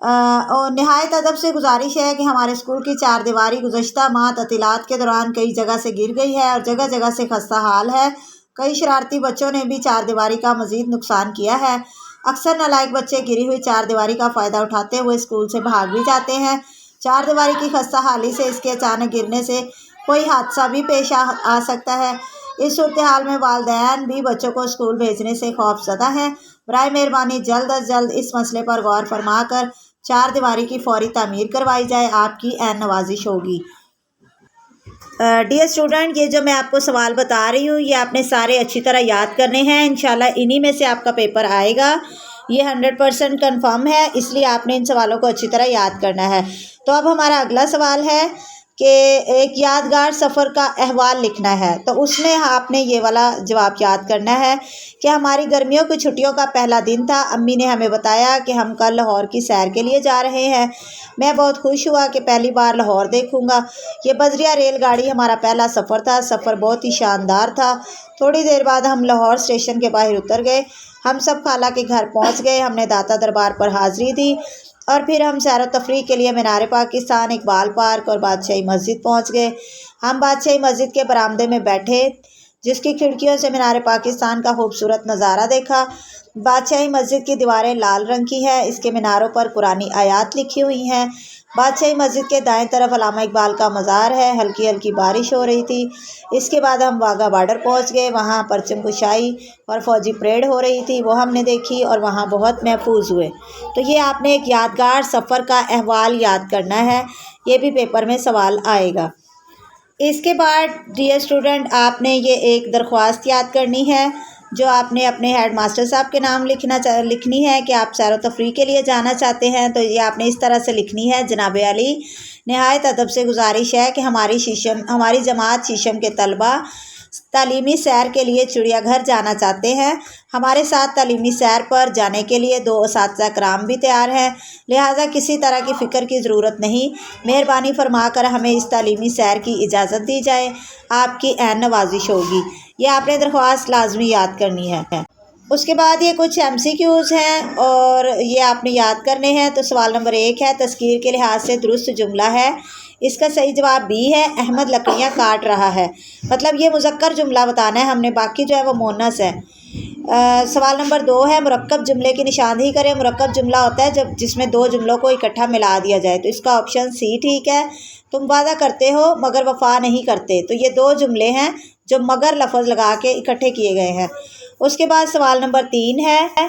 اور نہایت ادب سے گزارش ہے کہ ہمارے اسکول کی چار دیواری گزشتہ ماہ تعطیلات کے دوران کئی جگہ سے گر گئی ہے اور جگہ جگہ سے خستہ حال ہے۔ کئی شرارتی بچوں نے بھی چار دیواری کا مزید نقصان کیا ہے۔ اکثر نالائق بچے گری ہوئی چار دیواری کا فائدہ اٹھاتے ہوئے اسکول سے بھاگ بھی جاتے ہیں۔ چار دیواری کی خستہ حالی سے اس کے اچانک گرنے سے کوئی حادثہ بھی پیش آ سکتا ہے۔ اس صورتحال میں والدین بھی بچوں کو اسکول بھیجنے سے خوف زدہ ہیں۔ برائے مہربانی جلد از جلد اس مسئلے پر غور فرما کر چار دیواری کی فوری تعمیر کروائی جائے، آپ کی عین نوازش ہوگی۔ ڈیئر اسٹوڈنٹ، یہ جو میں آپ کو سوال بتا رہی ہوں یہ آپ نے سارے اچھی طرح یاد کرنے ہیں۔ انشاءاللہ انہی میں سے آپ کا پیپر آئے گا، یہ 100% کنفرم ہے، اس لیے آپ نے ان سوالوں کو اچھی طرح یاد کرنا ہے۔ تو اب ہمارا اگلا سوال ہے کہ ایک یادگار سفر کا احوال لکھنا ہے، تو اس میں آپ نے یہ والا جواب یاد کرنا ہے کہ ہماری گرمیوں کی چھٹیوں کا پہلا دن تھا۔ امی نے ہمیں بتایا کہ ہم کل لاہور کی سیر کے لیے جا رہے ہیں۔ میں بہت خوش ہوا کہ پہلی بار لاہور دیکھوں گا۔ یہ بذریعہ ریل گاڑی ہمارا پہلا سفر تھا۔ سفر بہت ہی شاندار تھا۔ تھوڑی دیر بعد ہم لاہور اسٹیشن کے باہر اتر گئے۔ ہم سب خالہ کے گھر پہنچ گئے۔ ہم نے داتا دربار پر حاضری دی اور پھر ہم سیر و تفریح کے لیے مینار پاکستان، اقبال پارک اور بادشاہی مسجد پہنچ گئے۔ ہم بادشاہی مسجد کے برآمدے میں بیٹھے جس کی کھڑکیوں سے مینار پاکستان کا خوبصورت نظارہ دیکھا۔ بادشاہی مسجد کی دیواریں لال رنگ کی ہیں، اس کے میناروں پر قرآنی آیات لکھی ہوئی ہیں۔ بادشاہی مسجد کے دائیں طرف علامہ اقبال کا مزار ہے۔ ہلکی ہلکی بارش ہو رہی تھی۔ اس کے بعد ہم واہگہ بارڈر پہنچ گئے، وہاں پرچم کشائی اور فوجی پریڈ ہو رہی تھی، وہ ہم نے دیکھی اور وہاں بہت محفوظ ہوئے۔ تو یہ آپ نے ایک یادگار سفر کا احوال یاد کرنا ہے، یہ بھی پیپر میں سوال آئے گا۔ اس کے بعد ڈیئر اسٹوڈنٹ آپ نے یہ ایک درخواست یاد کرنی ہے جو آپ نے اپنے ہیڈ ماسٹر صاحب کے نام لکھنی ہے کہ آپ سیر و تفریح کے لیے جانا چاہتے ہیں۔ تو یہ آپ نے اس طرح سے لکھنی ہے: جناب علی، نہایت ادب سے گزارش ہے کہ ہماری جماعت شیشم کے طلباء تعلیمی سیر کے لیے چڑیا گھر جانا چاہتے ہیں۔ ہمارے ساتھ تعلیمی سیر پر جانے کے لیے 2 اساتذہ کرام بھی تیار ہیں، لہٰذا کسی طرح کی فکر کی ضرورت نہیں۔ مہربانی فرما کر ہمیں اس تعلیمی سیر کی اجازت دی جائے، آپ کی عین نوازش ہوگی۔ یہ آپ نے درخواست لازمی یاد کرنی ہے۔ اس کے بعد یہ کچھ MCQs ہیں اور یہ آپ نے یاد کرنے ہیں۔ تو سوال نمبر 1 ہے، تذکیر کے لحاظ سے درست جملہ ہے، اس کا صحیح جواب B ہے، احمد لکڑیاں کاٹ رہا ہے۔ مطلب یہ مذکر جملہ بتانا ہے ہم نے، باقی جو ہے وہ مؤنث ہے۔ سوال نمبر 2 ہے، مرکب جملے کی نشاندہی کریں۔ مرکب جملہ ہوتا ہے جس میں 2 جملوں کو اکٹھا ملا دیا جائے، تو اس کا آپشن C ٹھیک ہے۔ تم وعدہ کرتے ہو مگر وفا نہیں کرتے، تو یہ 2 جملے ہیں جو مگر لفظ لگا کے اکٹھے کیے گئے ہیں۔ اس کے بعد سوال نمبر 3 ہے،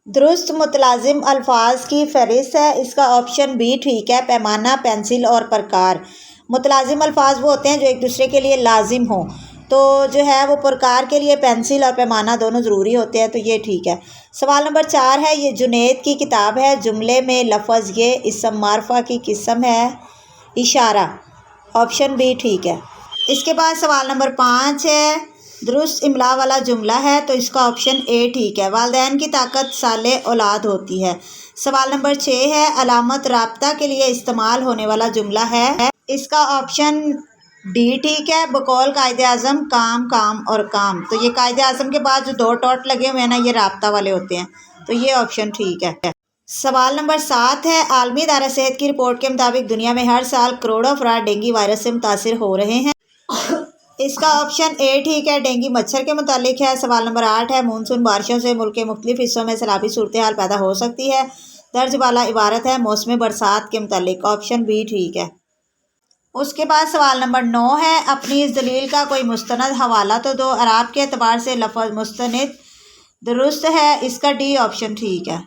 درست متلازم الفاظ کی فہرست ہے، اس کا آپشن B ٹھیک ہے، پیمانہ، پینسل اور پرکار۔ متلازم الفاظ وہ ہوتے ہیں جو ایک دوسرے کے لیے لازم ہوں، تو جو ہے وہ پرکار کے لیے پینسل اور پیمانہ دونوں ضروری ہوتے ہیں، تو یہ ٹھیک ہے۔ سوال نمبر 4 ہے، یہ جنید کی کتاب ہے، جملے میں لفظ یہ اسم معرفہ کی قسم ہے، اشارہ، آپشن B ٹھیک ہے۔ اس کے بعد سوال نمبر 5 ہے، درست املا والا جملہ ہے، تو اس کا آپشن A ٹھیک ہے، والدین کی طاقت صالح اولاد ہوتی ہے۔ سوال نمبر 6 ہے، علامت رابطہ کے لیے استعمال ہونے والا جملہ ہے، اس کا آپشن D ٹھیک ہے، بقول قائد اعظم کام کام اور کام، تو یہ قائد اعظم کے بعد جو 2 ڈاٹ لگے ہوئے ہیں نا، یہ رابطہ والے ہوتے ہیں، تو یہ آپشن ٹھیک ہے۔ سوال نمبر 7 ہے، عالمی ادارہ صحت کی رپورٹ کے مطابق دنیا میں ہر سال کروڑوں افراد ڈینگی وائرس سے متاثر ہو رہے ہیں، اس کا آپشن A ٹھیک ہے، ڈینگی مچھر کے متعلق ہے۔ سوال نمبر 8 ہے، مونسون بارشوں سے ملک کے مختلف حصوں میں سیلابی صورتحال پیدا ہو سکتی ہے، درج بالا عبارت ہے موسم برسات کے متعلق، آپشن B ٹھیک ہے۔ اس کے بعد سوال نمبر 9 ہے، اپنی اس دلیل کا کوئی مستند حوالہ تو دو، اعراب کے اعتبار سے لفظ مستند درست ہے، اس کا D آپشن ٹھیک ہے۔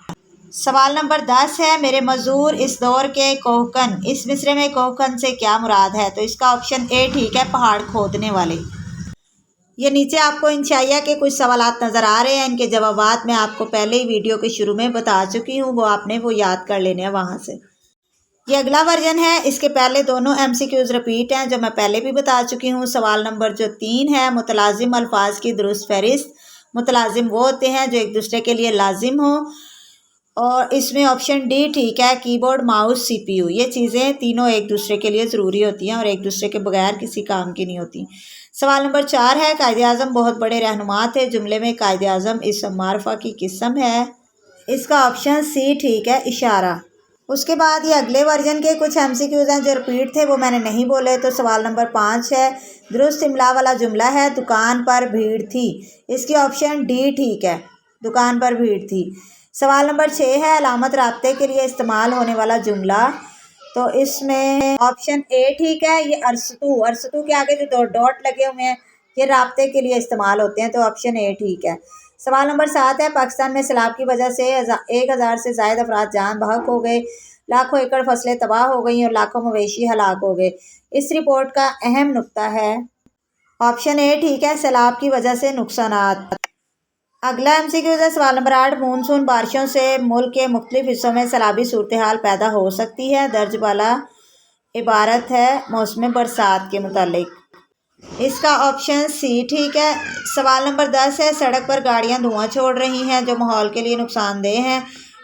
سوال نمبر 10 ہے، میرے مزدور اس دور کے کوہکن، اس مصرعے میں کوہکن سے کیا مراد ہے، تو اس کا آپشن A ٹھیک ہے، پہاڑ کھودنے والے۔ یہ نیچے آپ کو انشائیہ کے کچھ سوالات نظر آ رہے ہیں، ان کے جوابات میں آپ کو پہلے ہی ویڈیو کے شروع میں بتا چکی ہوں، وہ آپ نے وہ یاد کر لینے ہیں وہاں سے۔ یہ اگلا ورژن ہے، اس کے پہلے دونوں MCQs رپیٹ ہیں جو میں پہلے بھی بتا چکی ہوں۔ سوال نمبر جو 3 ہے، متلازم الفاظ کی درست فہرست۔ متلازم وہ ہوتے ہیں جو ایک دوسرے کے لیے لازم ہوں، اور اس میں آپشن D ٹھیک ہے، کی بورڈ، ماؤس، CPU، یہ چیزیں تینوں ایک دوسرے کے لیے ضروری ہوتی ہیں اور ایک دوسرے کے بغیر کسی کام کی نہیں ہوتی۔ سوال نمبر 4 ہے، قائد اعظم بہت بڑے رہنما تھے، جملے میں قائد اعظم اسم معرفہ کی قسم ہے، اس کا آپشن C ٹھیک ہے، اشارہ۔ اس کے بعد یہ اگلے ورژن کے کچھ MCQs ہیں جو رپیٹ تھے، وہ میں نے نہیں بولے. تو سوال نمبر 5 ہے، درست املا والا جملہ ہے، دکان پر بھیڑ تھی. اس کی آپشن ڈی ٹھیک ہے، دکان پر بھیڑ تھی. سوال نمبر 6 ہے، علامت رابطے کے لیے استعمال ہونے والا جملہ. تو اس میں آپشن اے ٹھیک ہے. یہ ارسطو کے آگے جو 2 ڈاٹ لگے ہوئے ہیں یہ رابطے کے لیے استعمال ہوتے ہیں. تو آپشن اے ٹھیک ہے. سوال نمبر 7 ہے، پاکستان میں سیلاب کی وجہ سے 1000 سے زائد افراد جان بحق ہو گئے، لاکھوں ایکڑ فصلیں تباہ ہو گئیں اور لاکھوں مویشی ہلاک ہو گئے. اس رپورٹ کا اہم نقطہ ہے. آپشن اے ٹھیک ہے، سیلاب کی وجہ سے نقصانات. اگلا MCQ ہے، سوال نمبر 8، مونسون بارشوں سے ملک کے مختلف حصوں میں سیلابی صورتحال پیدا ہو سکتی ہے. درج بالا عبارت ہے موسم برسات کے متعلق. اس کا آپشن سی ٹھیک ہے. سوال نمبر 10 ہے، سڑک پر گاڑیاں دھواں چھوڑ رہی ہیں جو ماحول کے لیے نقصان دہ ہیں.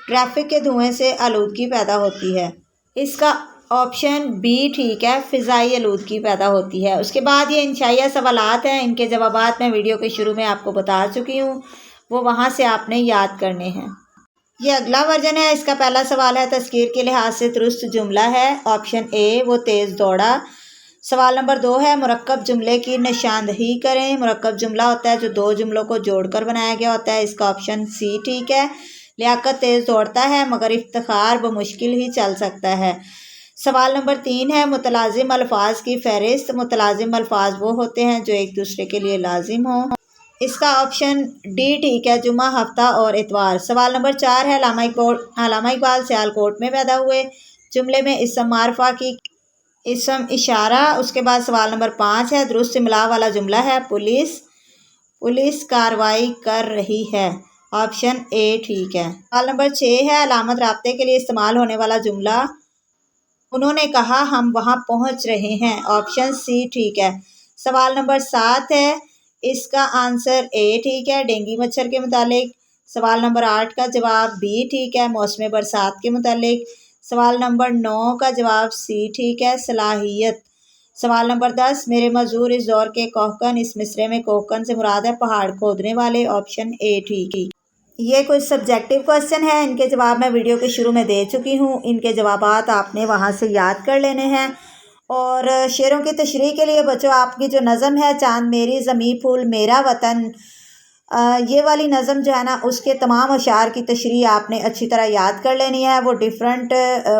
ٹریفک کے دھوئیں سے آلودگی پیدا ہوتی ہے. اس کا آپشن بی ٹھیک ہے، فضائی آلودگی پیدا ہوتی ہے. اس کے بعد یہ انشائیہ سوالات ہیں، ان کے جوابات میں ویڈیو کے شروع میں آپ کو بتا چکی ہوں، وہ وہاں سے آپ نے یاد کرنے ہیں. یہ اگلا ورژن ہے. اس کا پہلا سوال ہے، تذکیر کے لحاظ سے درست جملہ ہے. آپشن اے، وہ تیز دوڑا. سوال نمبر 2 ہے، مرکب جملے کی نشاندہی کریں. مرکب جملہ ہوتا ہے جو 2 جملوں کو جوڑ کر بنایا گیا ہوتا ہے. اس کا آپشن سی ٹھیک ہے. لیاقت تیز دوڑتا ہے مگر افتخار بمشکل ہی چل سکتا ہے. سوال نمبر 3 ہے، متلازم الفاظ کی فہرست. متلازم الفاظ وہ ہوتے ہیں جو ایک دوسرے کے لیے لازم ہوں. اس کا آپشن ڈی ٹھیک ہے، جمعہ، ہفتہ اور اتوار. سوال نمبر 4 ہے، علامہ اقبال سیالکوٹ میں پیدا ہوئے. جملے میں اسم معرفہ کی اسم اشارہ. اس کے بعد سوال نمبر 5 ہے، درست املا والا جملہ ہے، پولیس کارروائی کر رہی ہے. آپشن اے ٹھیک ہے. سوال نمبر 6 ہے، علامت رابطے کے لیے استعمال ہونے والا جملہ، انہوں نے کہا ہم وہاں پہنچ رہے ہیں. آپشن سی ٹھیک ہے. سوال نمبر 7 ہے، اس کا آنسر اے ٹھیک ہے، ڈینگی مچھر کے متعلق. سوال نمبر 8 کا جواب بی ٹھیک ہے، موسم برسات کے متعلق. سوال نمبر 9 کا جواب سی ٹھیک ہے، صلاحیت. سوال نمبر 10، میرے مزدور اس دور کے کوہکن. اس مصرے میں کوہکن سے مراد ہے پہاڑ کھودنے والے. آپشن اے ٹھیک. یہ کچھ سبجیکٹیو کوسچن ہیں، ان کے جواب میں ویڈیو کے شروع میں دے چکی ہوں. ان کے جوابات آپ نے وہاں سے یاد کر لینے ہیں. اور شعروں کی تشریح کے لیے بچوں، آپ کی جو نظم ہے، چاند میری زمیں پھول میرا وطن، یہ والی نظم جو ہے نا، اس کے تمام اشعار کی تشریح آپ نے اچھی طرح یاد کر لینی ہے. وہ ڈیفرنٹ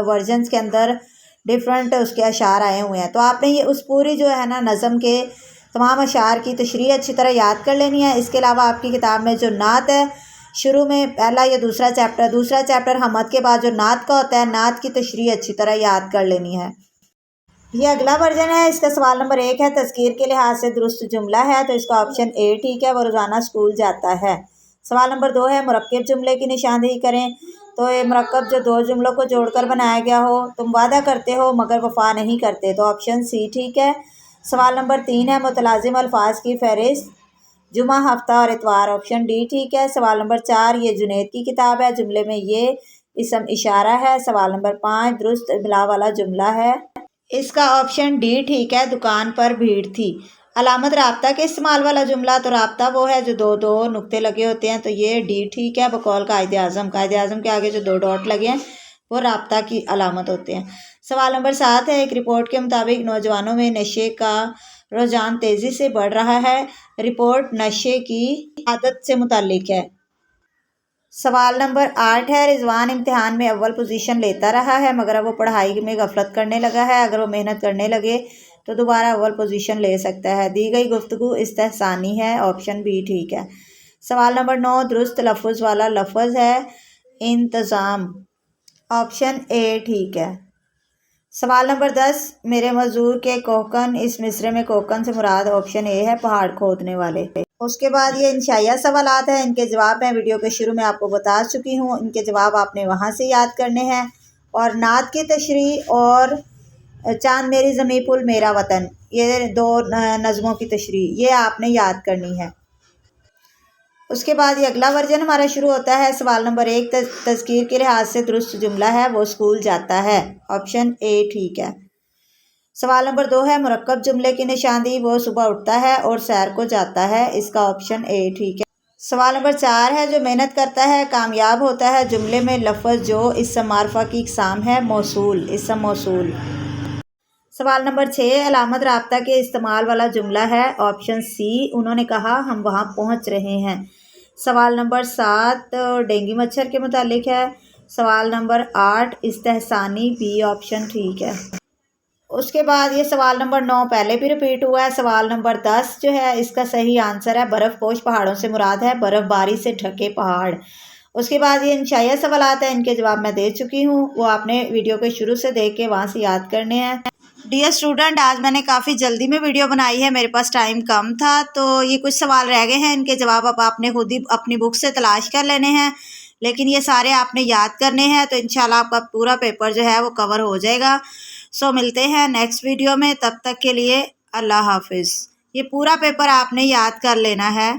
ورژنس کے اندر ڈیفرنٹ اس کے اشعار آئے ہوئے ہیں. تو آپ نے یہ اس پوری جو ہے نا نظم کے تمام اشعار کی تشریح اچھی طرح یاد کر لینی ہے. اس کے علاوہ آپ کی کتاب میں جو نعت ہے، شروع میں پہلا یا دوسرا چیپٹر حمد کے بعد جو نعت کا ہوتا ہے، نعت کی تشریح اچھی طرح یاد کر لینی ہے. یہ اگلا ورژن ہے. اس کا سوال نمبر 1 ہے، تذکیر کے لحاظ سے درست جملہ ہے. تو اس کا آپشن اے ٹھیک ہے، وہ روزانہ اسکول جاتا ہے. سوال نمبر 2 ہے، مرکب جملے کی نشاندہی کریں. تو یہ مرکب جو 2 جملوں کو جوڑ کر بنایا گیا ہو. تم وعدہ کرتے ہو مگر وفا نہیں کرتے. تو آپشن سی ٹھیک ہے. سوال نمبر 3 ہے، متلازم الفاظ کی فہرست. جمعہ، ہفتہ اور اتوار. آپشن ڈی ٹھیک ہے. سوال نمبر 4، یہ جنید کی کتاب ہے. جملے میں یہ اسم اشارہ ہے. سوال نمبر 5، درست املا والا جملہ ہے. اس کا آپشن ڈی ٹھیک ہے، دکان پر بھیڑ تھی. علامت رابطہ کے استعمال والا جملہ، تو رابطہ وہ ہے جو 2 نقطے لگے ہوتے ہیں. تو یہ ڈی ٹھیک ہے، بقول قائد اعظم کے آگے جو 2 ڈاٹ لگے ہیں وہ رابطہ کی علامت ہوتے ہیں. سوال نمبر 7 ہے، ایک رپورٹ کے مطابق نوجوانوں میں نشے کا رجحان تیزی سے بڑھ رہا ہے. رپورٹ نشے کی عادت سے متعلق ہے. سوال نمبر 8 ہے، رضوان امتحان میں اول پوزیشن لیتا رہا ہے مگر اب وہ پڑھائی میں غفلت کرنے لگا ہے. اگر وہ محنت کرنے لگے تو دوبارہ اول پوزیشن لے سکتا ہے. دی گئی گفتگو استحسانی ہے. آپشن بی ٹھیک ہے. سوال نمبر 9، درست تلفظ والا لفظ ہے انتظام. آپشن اے ٹھیک ہے. سوال نمبر 10، میرے مزدور کے کوہکن. اس مصرے میں کوہکن سے مراد آپشن اے ہے، پہاڑ کھودنے والے. اس کے بعد یہ انشائیہ سوالات ہیں، ان کے جواب میں ویڈیو کے شروع میں آپ کو بتا چکی ہوں. ان کے جواب آپ نے وہاں سے یاد کرنے ہیں. اور نعت کی تشریح اور چاند میری زمیں پھول میرا وطن، یہ 2 نظموں کی تشریح یہ آپ نے یاد کرنی ہے. اس کے بعد یہ اگلا ورژن ہمارا شروع ہوتا ہے. سوال نمبر 1، تذکیر کے لحاظ سے درست جملہ ہے، وہ اسکول جاتا ہے. آپشن اے ٹھیک ہے. سوال نمبر 2 ہے، مرکب جملے کی نشاندہی، وہ صبح اٹھتا ہے اور سیر کو جاتا ہے. اس کا آپشن اے ٹھیک ہے. سوال نمبر 4 ہے، جو محنت کرتا ہے کامیاب ہوتا ہے، جملے میں لفظ جو اسم معرفہ کی اقسام ہے، موصول، اسم موصول۔ سوال نمبر 6 علامت رابطہ کے استعمال والا جملہ ہے، آپشن سی، انہوں نے کہا ہم وہاں پہنچ رہے ہیں۔ سوال نمبر 7 ڈینگی مچھر کے متعلق ہے۔ سوال نمبر 8 استحسانی، بی آپشن ٹھیک ہے۔ اس کے بعد یہ سوال نمبر 9 پہلے بھی ریپیٹ ہوا ہے۔ سوال نمبر 10 جو ہے اس کا صحیح آنسر ہے برف پوش پہاڑوں سے مراد ہے برف باری سے ڈھکے پہاڑ۔ اس کے بعد یہ انشائیہ سوالات ہیں، ان کے جواب میں دے چکی ہوں، وہ آپ نے ویڈیو کے شروع سے دیکھ کے وہاں سے یاد کرنے ہیں۔ ڈیئر اسٹوڈنٹ، آج میں نے کافی جلدی میں ویڈیو بنائی ہے، میرے پاس ٹائم کم تھا، تو یہ کچھ سوال رہ گئے ہیں، ان کے جواب اب آپ نے خود ہی اپنی بک سے تلاش کر لینے ہیں، لیکن یہ سارے آپ نے یاد کرنے ہیں، تو انشاءاللہ آپ کا پورا پیپر جو ہے وہ کور ہو جائے گا۔ سو ملتے ہیں نیکسٹ ویڈیو میں، تب تک کے لیے اللہ حافظ۔ یہ پورا پیپر آپ نے یاد کر لینا ہے۔